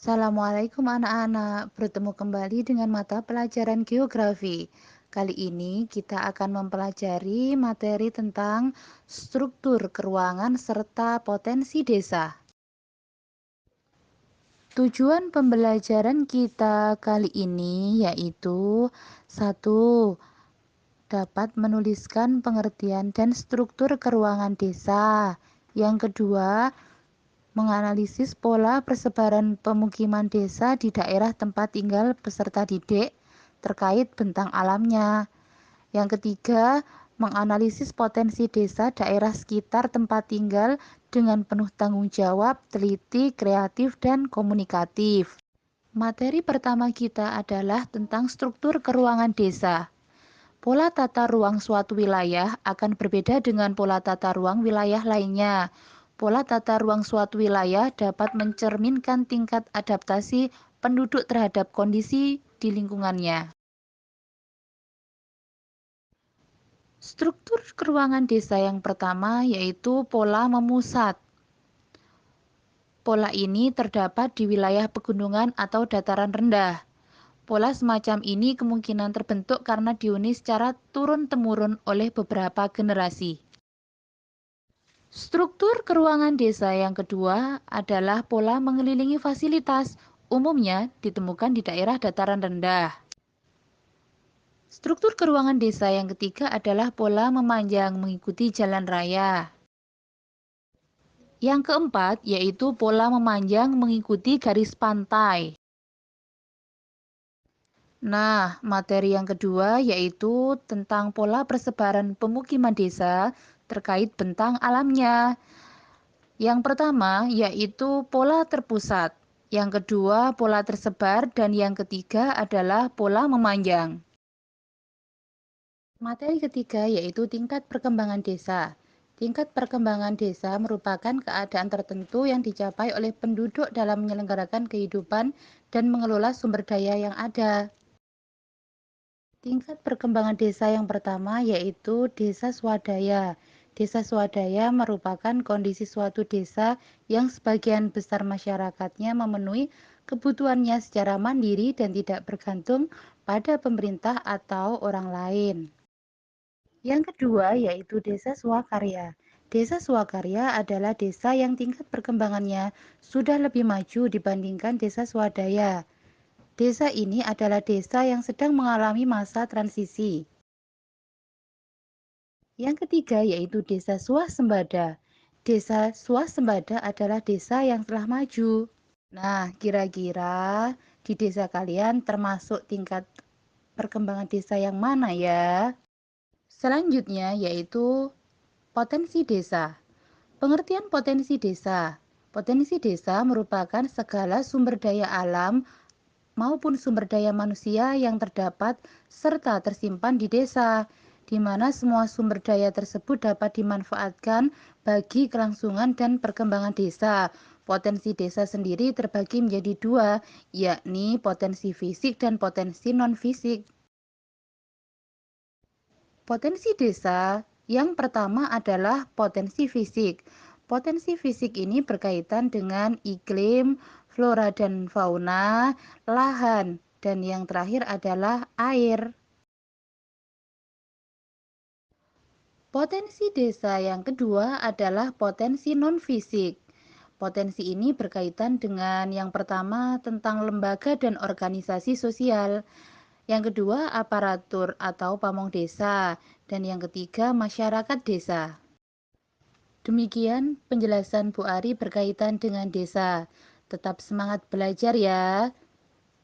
Assalamualaikum anak-anak, bertemu kembali dengan mata pelajaran geografi. Kali ini kita akan mempelajari materi tentang struktur keruangan serta potensi desa. Tujuan pembelajaran kita kali ini yaitu satu, dapat menuliskan pengertian dan struktur keruangan desa. Yang kedua, menganalisis pola persebaran pemukiman desa di daerah tempat tinggal peserta didik terkait bentang alamnya. Yang ketiga, menganalisis potensi desa daerah sekitar tempat tinggal dengan penuh tanggung jawab, teliti, kreatif, dan komunikatif. Materi pertama kita adalah tentang struktur keruangan desa. Pola tata ruang suatu wilayah akan berbeda dengan pola tata ruang wilayah lainnya. Pola tata ruang suatu wilayah dapat mencerminkan tingkat adaptasi penduduk terhadap kondisi di lingkungannya. Struktur keruangan desa yang pertama yaitu pola memusat. Pola ini terdapat di wilayah pegunungan atau dataran rendah. Pola semacam ini kemungkinan terbentuk karena dihuni secara turun-temurun oleh beberapa generasi. Struktur keruangan desa yang kedua adalah pola mengelilingi fasilitas, umumnya ditemukan di daerah dataran rendah. Struktur keruangan desa yang ketiga adalah pola memanjang mengikuti jalan raya. Yang keempat yaitu pola memanjang mengikuti garis pantai. Nah, materi yang kedua yaitu tentang pola persebaran pemukiman desa terkait bentang alamnya. Yang pertama yaitu pola terpusat, yang kedua pola tersebar, dan yang ketiga adalah pola memanjang. Materi ketiga yaitu tingkat perkembangan desa. Tingkat perkembangan desa merupakan keadaan tertentu yang dicapai oleh penduduk dalam menyelenggarakan kehidupan dan mengelola sumber daya yang ada. Tingkat perkembangan desa yang pertama yaitu desa swadaya. Desa swadaya merupakan kondisi suatu desa yang sebagian besar masyarakatnya memenuhi kebutuhannya secara mandiri dan tidak bergantung pada pemerintah atau orang lain. Yang kedua yaitu desa swakarya. Desa swakarya adalah desa yang tingkat perkembangannya sudah lebih maju dibandingkan desa swadaya. Desa ini adalah desa yang sedang mengalami masa transisi. Yang ketiga yaitu desa swasembada. Desa swasembada adalah desa yang telah maju. Nah, kira-kira di desa kalian termasuk tingkat perkembangan desa yang mana ya? Selanjutnya yaitu potensi desa. Pengertian potensi desa. Potensi desa merupakan segala sumber daya alam maupun sumber daya manusia yang terdapat serta tersimpan di desa, di mana semua sumber daya tersebut dapat dimanfaatkan bagi kelangsungan dan perkembangan desa. Potensi desa sendiri terbagi menjadi dua, yakni potensi fisik dan potensi non-fisik. Potensi desa yang pertama adalah potensi fisik. Potensi fisik ini berkaitan dengan iklim, flora dan fauna, lahan, dan yang terakhir adalah air. Potensi desa yang kedua adalah potensi non-fisik. Potensi ini berkaitan dengan yang pertama tentang lembaga dan organisasi sosial, yang kedua aparatur atau pamong desa, dan yang ketiga masyarakat desa. Demikian penjelasan Bu Ari berkaitan dengan desa. Tetap semangat belajar ya.